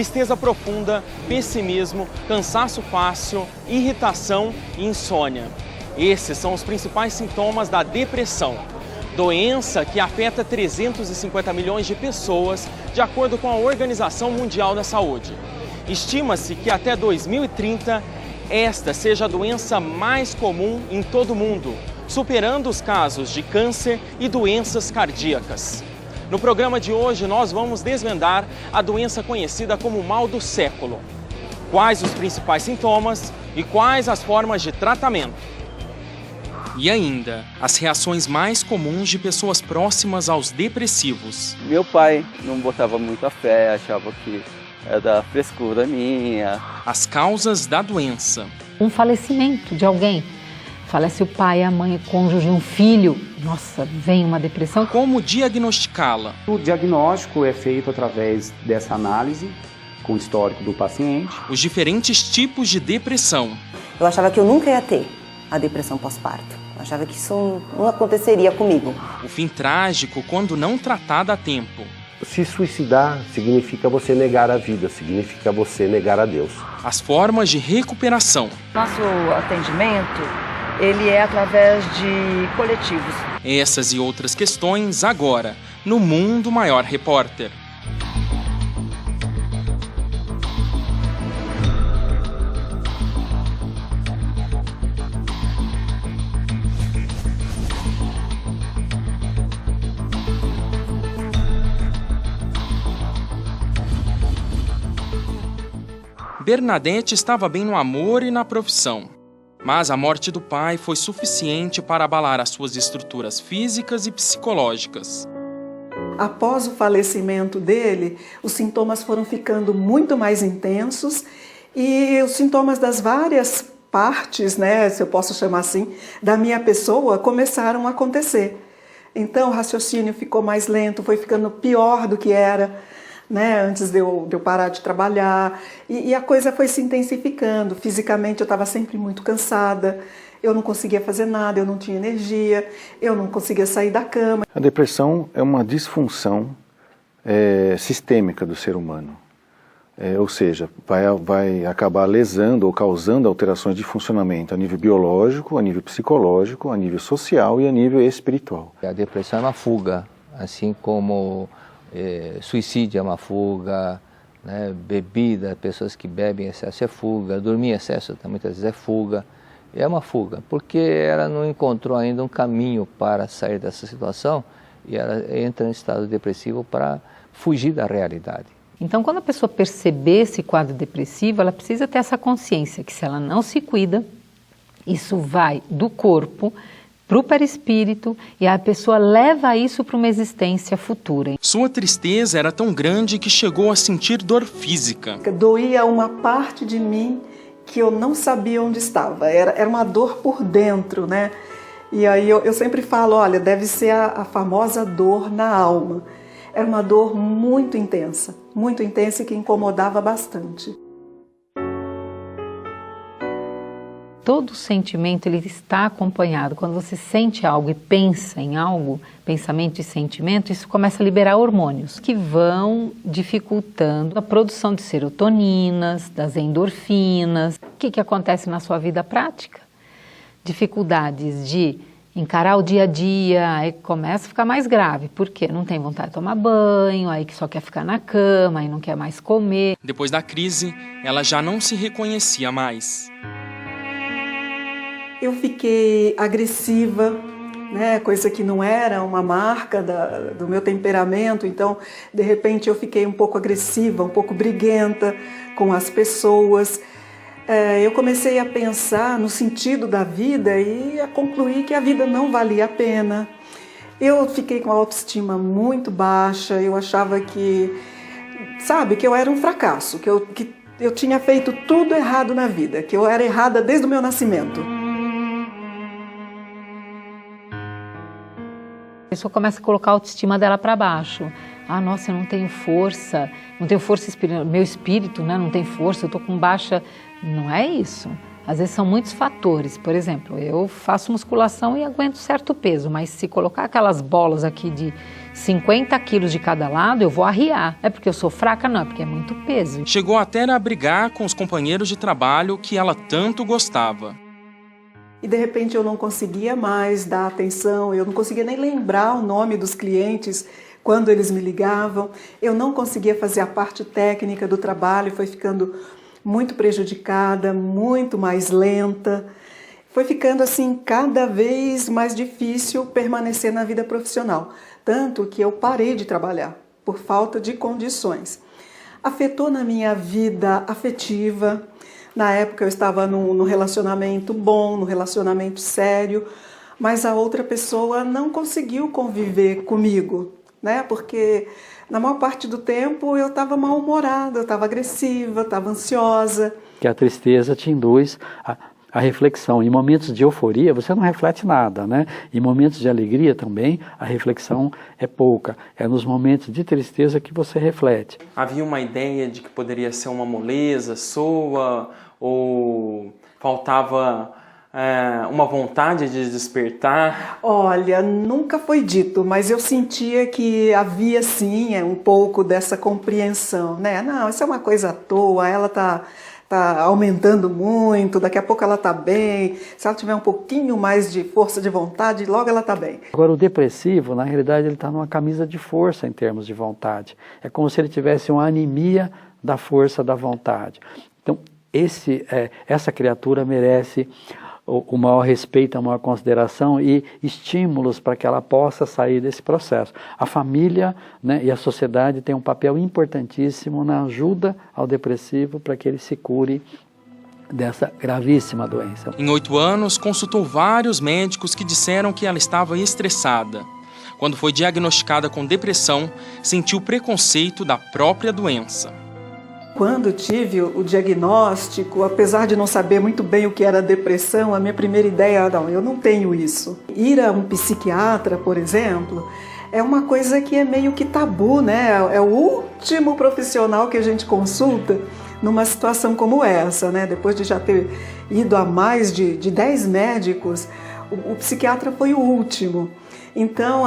tristeza profunda, pessimismo, cansaço fácil, irritação e insônia. Esses são os principais sintomas da depressão, doença que afeta 350 milhões de pessoas, de acordo com a Organização Mundial da Saúde. Estima-se que até 2030, esta seja a doença mais comum em todo o mundo, superando os casos de câncer e doenças cardíacas. No programa de hoje, nós vamos desvendar a doença conhecida como mal do século. Quais os principais sintomas e quais as formas de tratamento. E ainda, as reações mais comuns de pessoas próximas aos depressivos. Meu pai não botava muita fé, achava que era da frescura minha. As causas da doença. Um falecimento de alguém. Falece o pai, a mãe, o cônjuge, um filho. Nossa, vem uma depressão. Como diagnosticá-la? O diagnóstico é feito através dessa análise, com o histórico do paciente. Os diferentes tipos de depressão. Eu achava que eu nunca ia ter a depressão pós-parto. Eu achava que isso não aconteceria comigo. O fim trágico quando não tratada a tempo. Se suicidar significa você negar a vida, significa você negar a Deus. As formas de recuperação. Nosso atendimento, ele é através de coletivos. Essas e outras questões agora, no Mundo Maior Repórter. Bernadette estava bem no amor e na profissão, mas a morte do pai foi suficiente para abalar as suas estruturas físicas e psicológicas. Após o falecimento dele, os sintomas foram ficando muito mais intensos e os sintomas das várias partes, né, se eu posso chamar assim, da minha pessoa começaram a acontecer. Então o raciocínio ficou mais lento, foi ficando pior do que era. Né, antes de eu parar de trabalhar, e a coisa foi se intensificando. Fisicamente eu estava sempre muito cansada, eu não conseguia fazer nada, eu não tinha energia, eu não conseguia sair da cama. A depressão é uma disfunção sistêmica do ser humano, ou seja, vai acabar lesando ou causando alterações de funcionamento a nível biológico, a nível psicológico, a nível social e a nível espiritual. A depressão é uma fuga, assim como suicídio é uma fuga, né? Bebida, pessoas que bebem em excesso é fuga, dormir em excesso muitas vezes é fuga. É uma fuga, porque ela não encontrou ainda um caminho para sair dessa situação e ela entra em estado depressivo para fugir da realidade. Então, quando a pessoa perceber esse quadro depressivo, ela precisa ter essa consciência que se ela não se cuida, isso vai do corpo para o perispírito e a pessoa leva isso para uma existência futura. Sua tristeza era tão grande que chegou a sentir dor física. Doía uma parte de mim que eu não sabia onde estava. Era uma dor por dentro, né? E aí eu sempre falo, olha, deve ser a famosa dor na alma. Era uma dor muito intensa e que incomodava bastante. Todo sentimento ele está acompanhado. Quando você sente algo e pensa em algo, pensamento e sentimento, isso começa a liberar hormônios que vão dificultando a produção de serotoninas, das endorfinas. O que acontece na sua vida prática? Dificuldades de encarar o dia a dia, aí começa a ficar mais grave. Por quê? Não tem vontade de tomar banho, aí que só quer ficar na cama, aí não quer mais comer. Depois da crise, ela já não se reconhecia mais. Eu fiquei agressiva, né, coisa que não era uma marca do meu temperamento, então de repente eu fiquei um pouco agressiva, um pouco briguenta com as pessoas. Eu comecei a pensar no sentido da vida e a concluir que a vida não valia a pena. Eu fiquei com a autoestima muito baixa, eu achava que eu era um fracasso, que eu tinha feito tudo errado na vida, que eu era errada desde o meu nascimento. A pessoa começa a colocar a autoestima dela para baixo. Ah, nossa, eu não tenho força espiritual, meu espírito, né, não tem força, eu estou com baixa... Não é isso. Às vezes são muitos fatores. Por exemplo, eu faço musculação e aguento certo peso, mas se colocar aquelas bolas aqui de 50 quilos de cada lado, eu vou arriar. É porque eu sou fraca? Não, é porque é muito peso. Chegou até a brigar com os companheiros de trabalho que ela tanto gostava. E de repente eu não conseguia mais dar atenção, eu não conseguia nem lembrar o nome dos clientes quando eles me ligavam. Eu não conseguia fazer a parte técnica do trabalho, foi ficando muito prejudicada, muito mais lenta. Foi ficando assim cada vez mais difícil permanecer na vida profissional. Tanto que eu parei de trabalhar por falta de condições. Afetou na minha vida afetiva. Na época eu estava num relacionamento bom, num relacionamento sério, mas a outra pessoa não conseguiu conviver comigo, né? Porque na maior parte do tempo eu estava mal-humorada, eu estava agressiva, estava ansiosa. Que a tristeza te induz a reflexão. Em momentos de euforia você não reflete nada, né? Em momentos de alegria também a reflexão é pouca. É nos momentos de tristeza que você reflete. Havia uma ideia de que poderia ser uma moleza sua ou faltava uma vontade de despertar? Olha, nunca foi dito, mas eu sentia que havia sim um pouco dessa compreensão, né? Não, isso é uma coisa à toa, ela tá aumentando muito, daqui a pouco ela está bem, se ela tiver um pouquinho mais de força de vontade, logo ela está bem. Agora o depressivo, na realidade, ele está numa camisa de força em termos de vontade. É como se ele tivesse uma anemia da força da vontade. Então, essa criatura merece o maior respeito, a maior consideração e estímulos para que ela possa sair desse processo. A família, né, e a sociedade têm um papel importantíssimo na ajuda ao depressivo para que ele se cure dessa gravíssima doença. Em 8 anos, consultou vários médicos que disseram que ela estava estressada. Quando foi diagnosticada com depressão, sentiu preconceito da própria doença. Quando tive o diagnóstico, apesar de não saber muito bem o que era depressão, a minha primeira ideia era, não, eu não tenho isso. Ir a um psiquiatra, por exemplo, é uma coisa que é meio que tabu, né? É o último profissional que a gente consulta numa situação como essa, né? Depois de já ter ido a mais de 10 médicos, o psiquiatra foi o último. Então,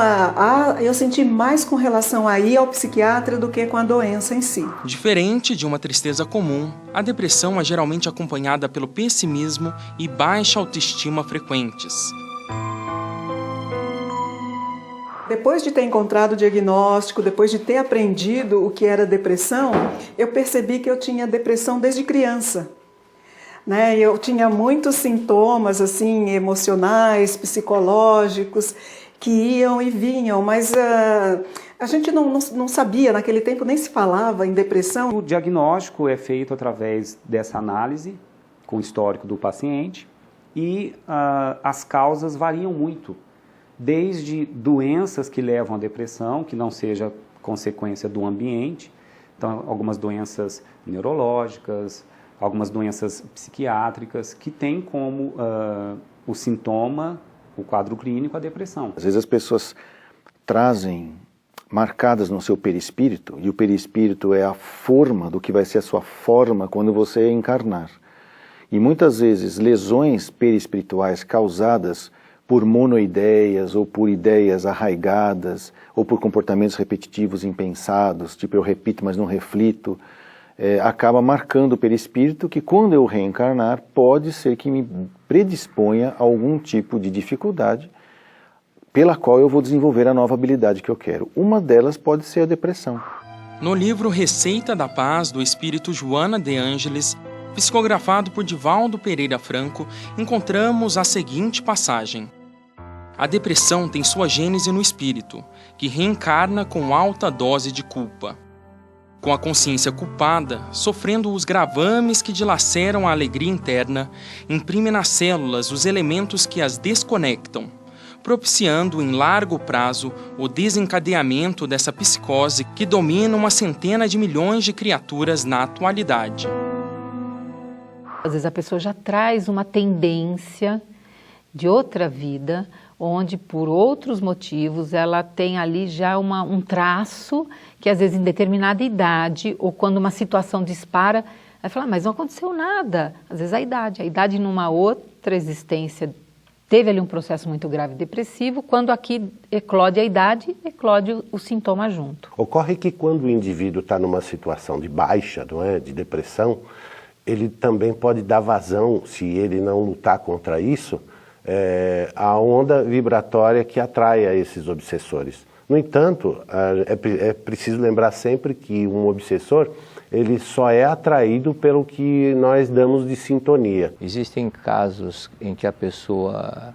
eu senti mais com relação a ir ao psiquiatra do que com a doença em si. Diferente de uma tristeza comum, a depressão é geralmente acompanhada pelo pessimismo e baixa autoestima frequentes. Depois de ter encontrado o diagnóstico, depois de ter aprendido o que era depressão, eu percebi que eu tinha depressão desde criança. Né? Eu tinha muitos sintomas assim, emocionais, psicológicos, que iam e vinham, mas a gente não sabia, naquele tempo nem se falava em depressão. O diagnóstico é feito através dessa análise com o histórico do paciente e as causas variam muito, desde doenças que levam à depressão, que não seja consequência do ambiente, então algumas doenças neurológicas, algumas doenças psiquiátricas que têm como o sintoma, o quadro clínico, a depressão. Às vezes as pessoas trazem marcadas no seu perispírito, e o perispírito é a forma do que vai ser a sua forma quando você encarnar. E muitas vezes lesões perispirituais causadas por monoideias ou por ideias arraigadas ou por comportamentos repetitivos impensados, tipo eu repito mas não reflito, acaba marcando o perispírito que quando eu reencarnar pode ser que me predisponha a algum tipo de dificuldade pela qual eu vou desenvolver a nova habilidade que eu quero. Uma delas pode ser a depressão. No livro Receita da Paz, do espírito Joana de Ângeles, psicografado por Divaldo Pereira Franco, encontramos a seguinte passagem. A depressão tem sua gênese no espírito, que reencarna com alta dose de culpa. Com a consciência culpada, sofrendo os gravames que dilaceram a alegria interna, imprime nas células os elementos que as desconectam, propiciando em largo prazo o desencadeamento dessa psicose que domina uma centena de milhões de criaturas na atualidade. Às vezes a pessoa já traz uma tendência de outra vida, onde por outros motivos ela tem ali já um traço que às vezes em determinada idade ou quando uma situação dispara, ela fala, mas não aconteceu nada. Às vezes a idade numa outra existência teve ali um processo muito grave depressivo, quando aqui eclode a idade, eclode o sintoma junto. Ocorre que quando o indivíduo está numa situação de baixa, não é, de depressão, ele também pode dar vazão, se ele não lutar contra isso, a onda vibratória que atrai a esses obsessores. No entanto, é preciso lembrar sempre que um obsessor, ele só é atraído pelo que nós damos de sintonia. Existem casos em que a pessoa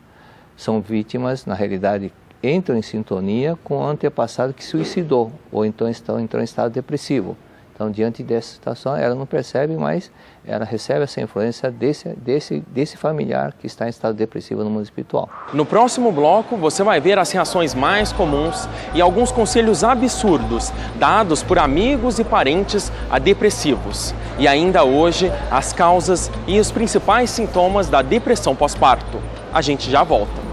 são vítimas, na realidade entram em sintonia com o antepassado que suicidou, ou então entrou em estado depressivo. Então, diante dessa situação, ela não percebe, mas ela recebe essa influência desse familiar que está em estado depressivo no mundo espiritual. No próximo bloco, você vai ver as reações mais comuns e alguns conselhos absurdos dados por amigos e parentes a depressivos. E ainda hoje, as causas e os principais sintomas da depressão pós-parto. A gente já volta.